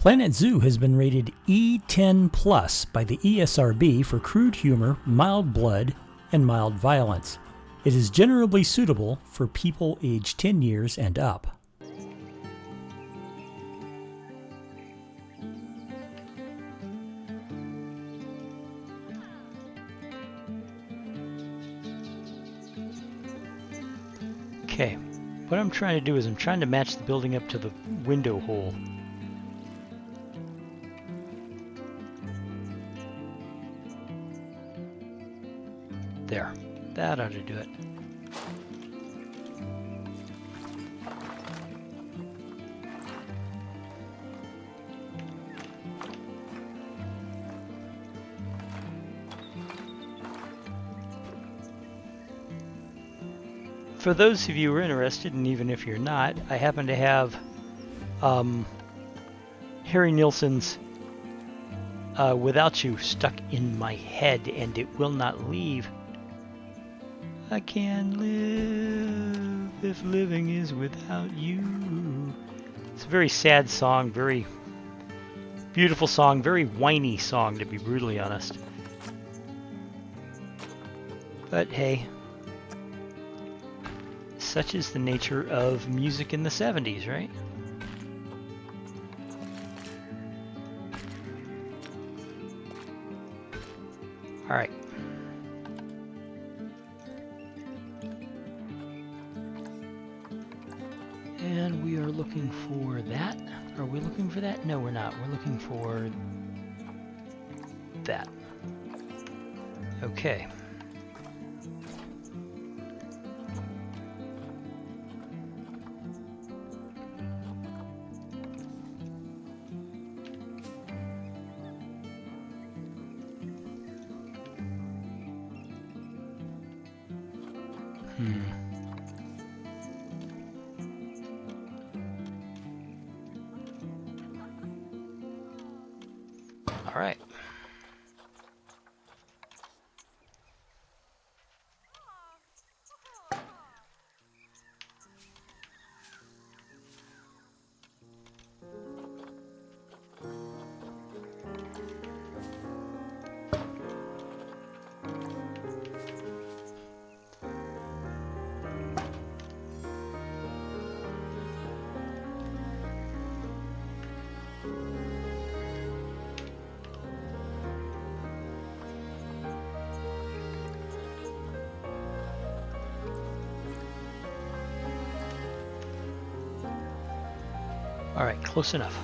Planet Zoo has been rated E10+ by the ESRB for crude humor, mild blood, and mild violence. It is generally suitable for people aged 10 years and up. Okay, what I'm trying to do is I'm trying to match the building up to the window hole. There, that ought to do it. For those of you who are interested, and even if you're not, I happen to have Harry Nilsson's Without You stuck in my head, and it will not leave. I can't live if living is without you. It's a very sad song, very beautiful song, very whiny song, to be brutally honest. But hey, such is the nature of music in the 70s, right? All right. And we are looking for that. Are we looking for that? No, we're not. We're looking for that. Okay. All right. All right, close enough.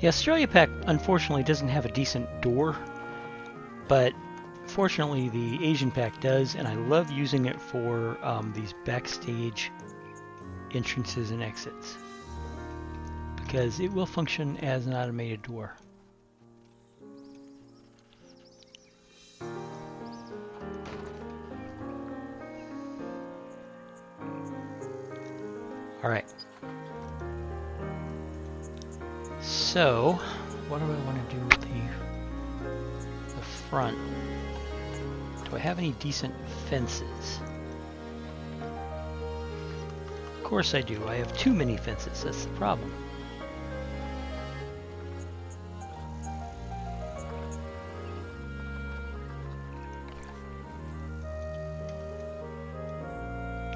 The Australia pack unfortunately doesn't have a decent door, but fortunately the Asian pack does, and I love using it for these backstage entrances and exits because it will function as an automated door. All right. So, what do I want to do with the front? Do I have any decent fences? Of course I do. I have too many fences. That's the problem.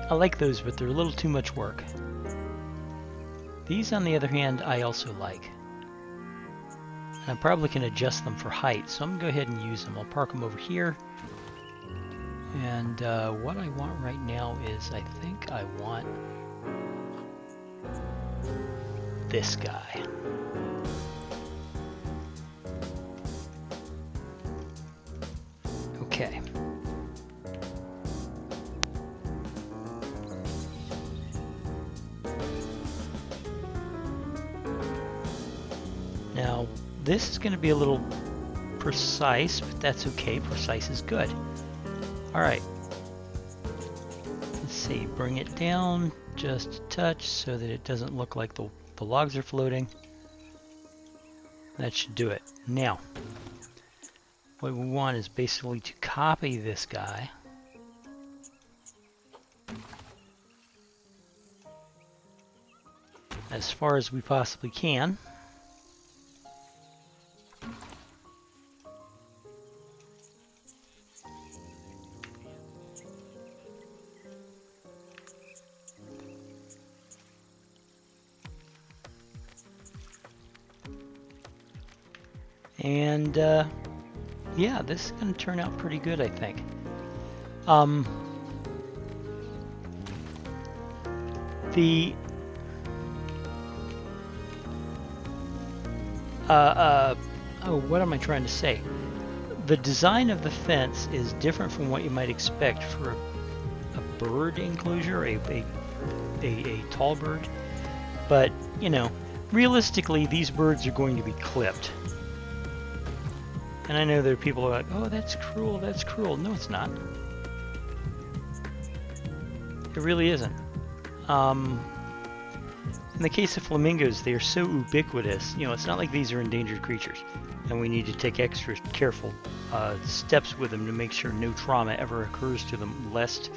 I like those, but they're a little too much work. These, on the other hand, I also like. And I probably can adjust them for height, so I'm going to go ahead and use them. I'll park them over here. And what I want right now is, I think I want this guy. Okay. Now, this is going to be a little precise, but that's okay. Precise is good. All right. Let's see. Bring it down just a touch so that it doesn't look like the logs are floating. That should do it. Now, what we want is basically to copy this guy as far as we possibly can. And yeah, this is going to turn out pretty good, I think. Oh, what am I trying to say? The design of the fence is different from what you might expect for a bird enclosure, a tall bird. But, you know, realistically, these birds are going to be clipped. And I know there are people who are like, oh, that's cruel, that's cruel. No, it's not. It really isn't. In the case of flamingos, they are so ubiquitous, you know, it's not like these are endangered creatures. And we need to take extra careful steps with them to make sure no trauma ever occurs to them, lest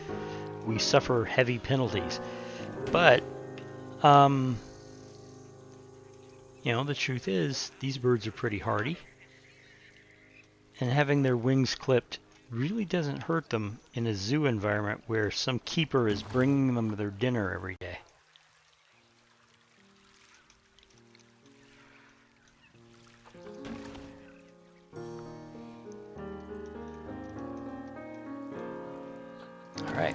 we suffer heavy penalties. But, you know, the truth is, these birds are pretty hardy. And having their wings clipped really doesn't hurt them in a zoo environment where some keeper is bringing them their dinner every day. All right.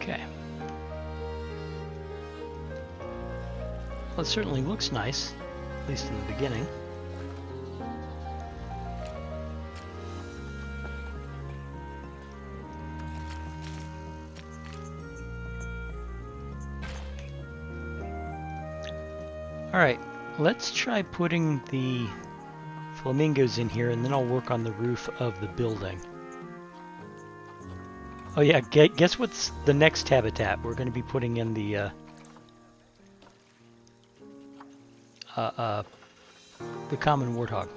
Okay. Well, it certainly looks nice, at least in the beginning. All right, let's try putting the flamingos in here, and then I'll work on the roof of the building. Oh yeah, guess what's the next habitat? We're going to be putting in the common warthog.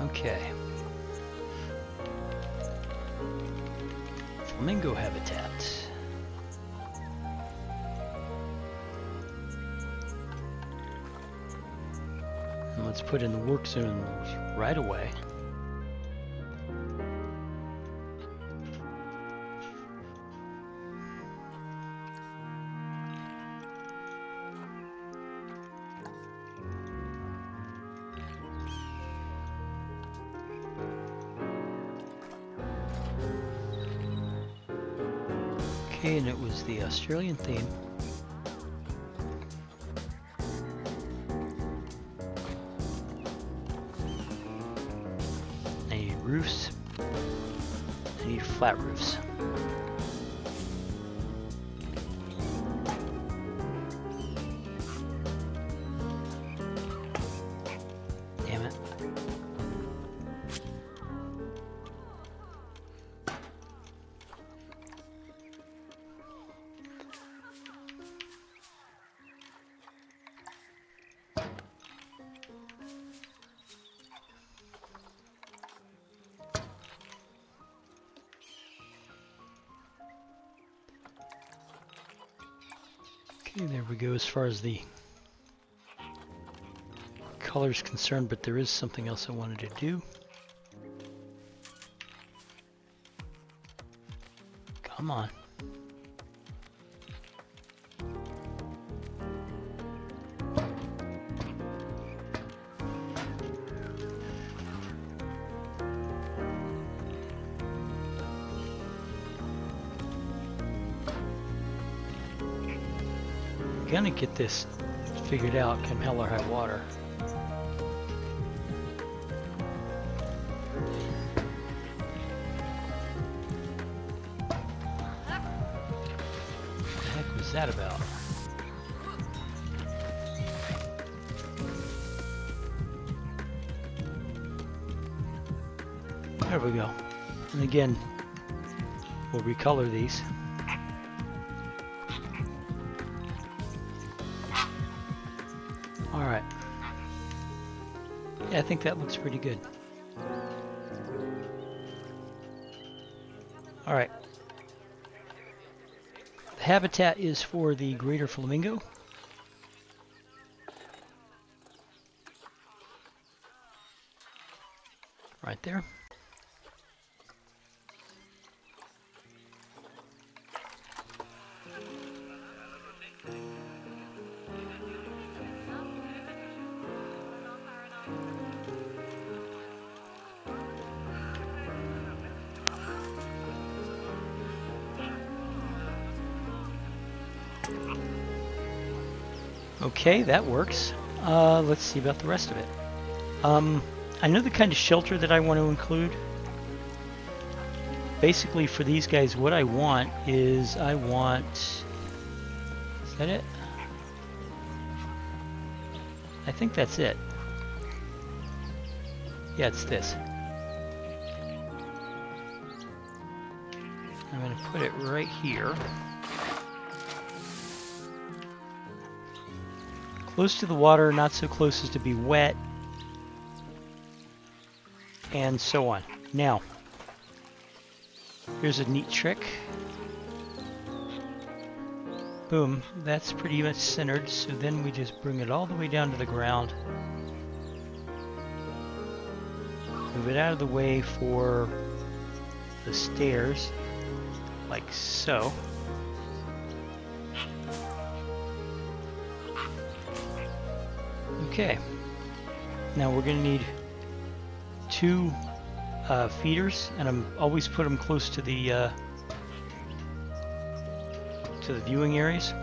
Okay. Flamingo habitat. And let's put in the work zones right away. Okay, and it was the Australian theme. I need roofs. I need flat roofs. Damn it. Okay, there we go as far as the color is concerned, but there is something else I wanted to do. Come on. Gonna get this figured out, come hell or high water. What the heck was that about? There we go. And again, we'll recolor these. Alright. Yeah, I think that looks pretty good. Alright. The habitat is for the greater flamingo. Right there. Okay, that works. Let's see about the rest of it. I know the kind of shelter that I want to include. Basically for these guys, what I want is, is that it? I think that's it. Yeah, it's this. I'm going to put it right here. Close to the water, not so close as to be wet, and so on. Now, here's a neat trick. Boom, that's pretty much centered, so then we just bring it all the way down to the ground. Move it out of the way for the stairs, like so. Okay, now we're going to need 2 feeders, and I'm always put them close to the viewing areas.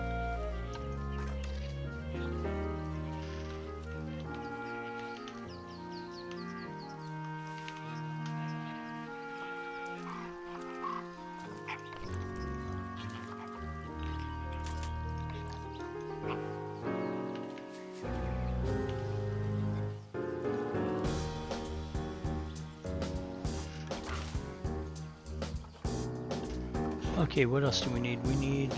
Okay, what else do we need? We need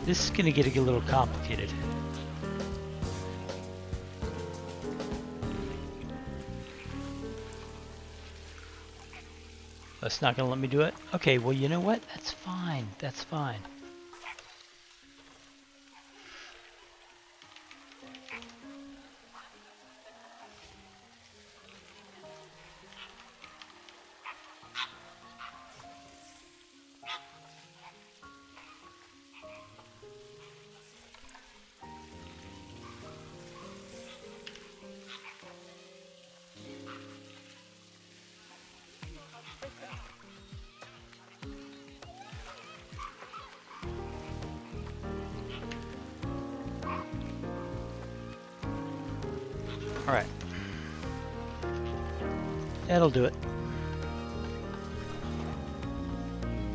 this is going to get a little complicated. That's not going to let me do it? Okay, well, you know what? That's fine. That's fine. Alright. That'll do it.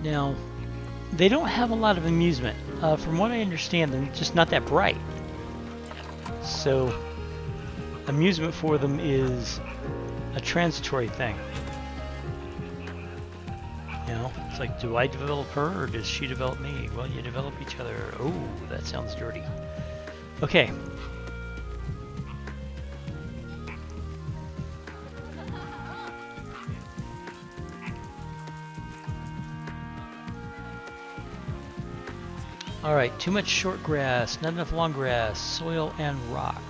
Now, they don't have a lot of amusement. From what I understand, they're just not that bright. So, amusement for them is a transitory thing. You know, it's like, do I develop her or does she develop me? Well, you develop each other. Oh, that sounds dirty. Okay. Alright, too much short grass, not enough long grass, soil and rock.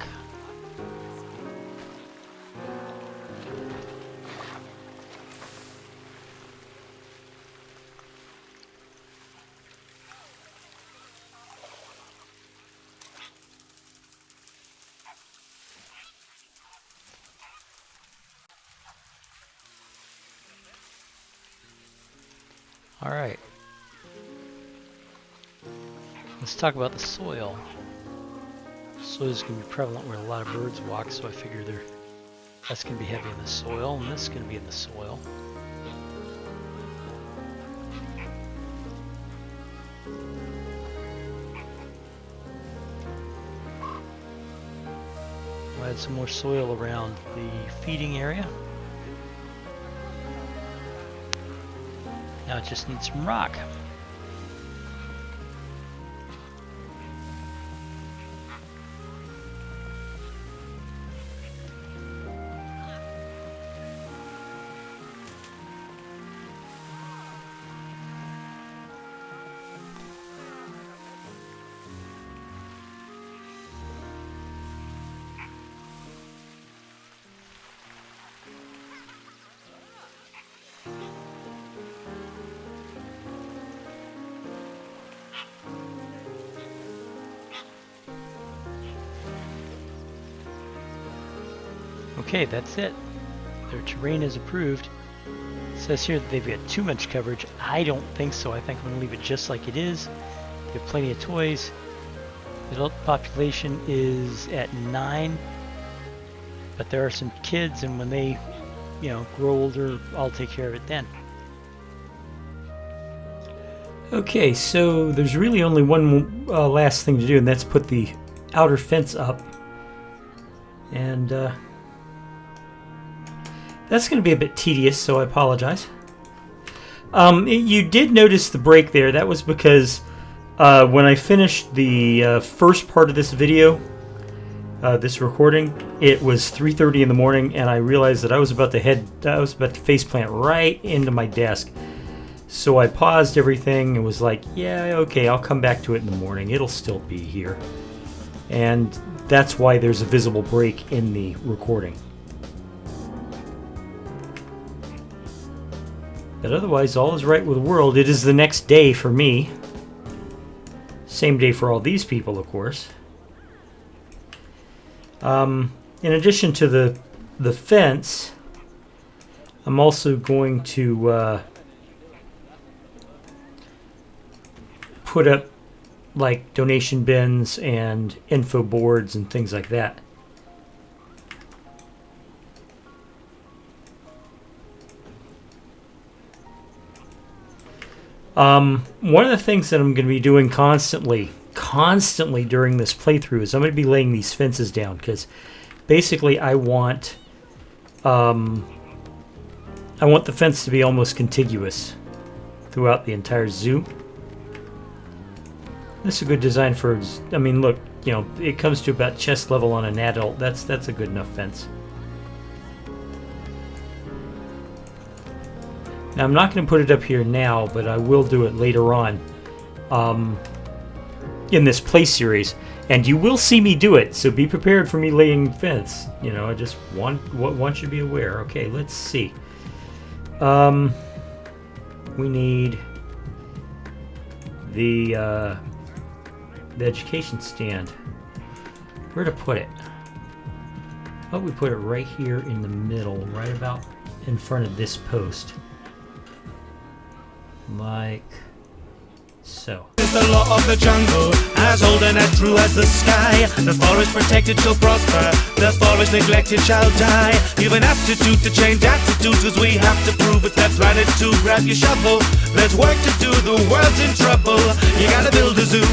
Alright. Let's talk about the soil. Soil is going to be prevalent where a lot of birds walk, so I figure that's going to be heavy in the soil, and this is going to be in the soil. add some more soil around the feeding area. Now it just needs some rock. Okay, that's it. Their terrain is approved. It says here that they've got too much coverage. I don't think so. I think I'm going to leave it just like it is. They have plenty of toys. The adult population is at 9. But there are some kids, and when they, grow older, I'll take care of it then. Okay, so there's really only one last thing to do, and that's put the outer fence up. And that's going to be a bit tedious, so I apologize. You did notice the break there. That was because when I finished the first part of this video, this recording, it was 3:30 in the morning, and I realized that I was about to faceplant right into my desk. So I paused everything and was like, yeah, okay, I'll come back to it in the morning. It'll still be here. And that's why there's a visible break in the recording. But otherwise, all is right with the world. It is the next day for me. Same day for all these people, of course. In addition to the fence, I'm also going to put up like donation bins and info boards and things like that. One of the things that I'm going to be doing constantly during this playthrough is I'm going to be laying these fences down, because basically I want the fence to be almost contiguous throughout the entire zoo. This is a good design for, I mean, look, it comes to about chest level on an adult. That's a good enough fence. Now, I'm not going to put it up here now, but I will do it later on in this play series. And you will see me do it, so be prepared for me laying fence. I just want you to be aware. Okay, let's see. We need the education stand. Where to put it? Oh, we put it right here in the middle, right about in front of this post. Like so. It's the law of the jungle, as old and as true as the sky. The forest protected shall prosper, the forest neglected shall die. You've an aptitude to change attitudes, cause we have to prove it. That's right, it's to grab your shovel. There's work to do, the world's in trouble. You gotta build a zoo.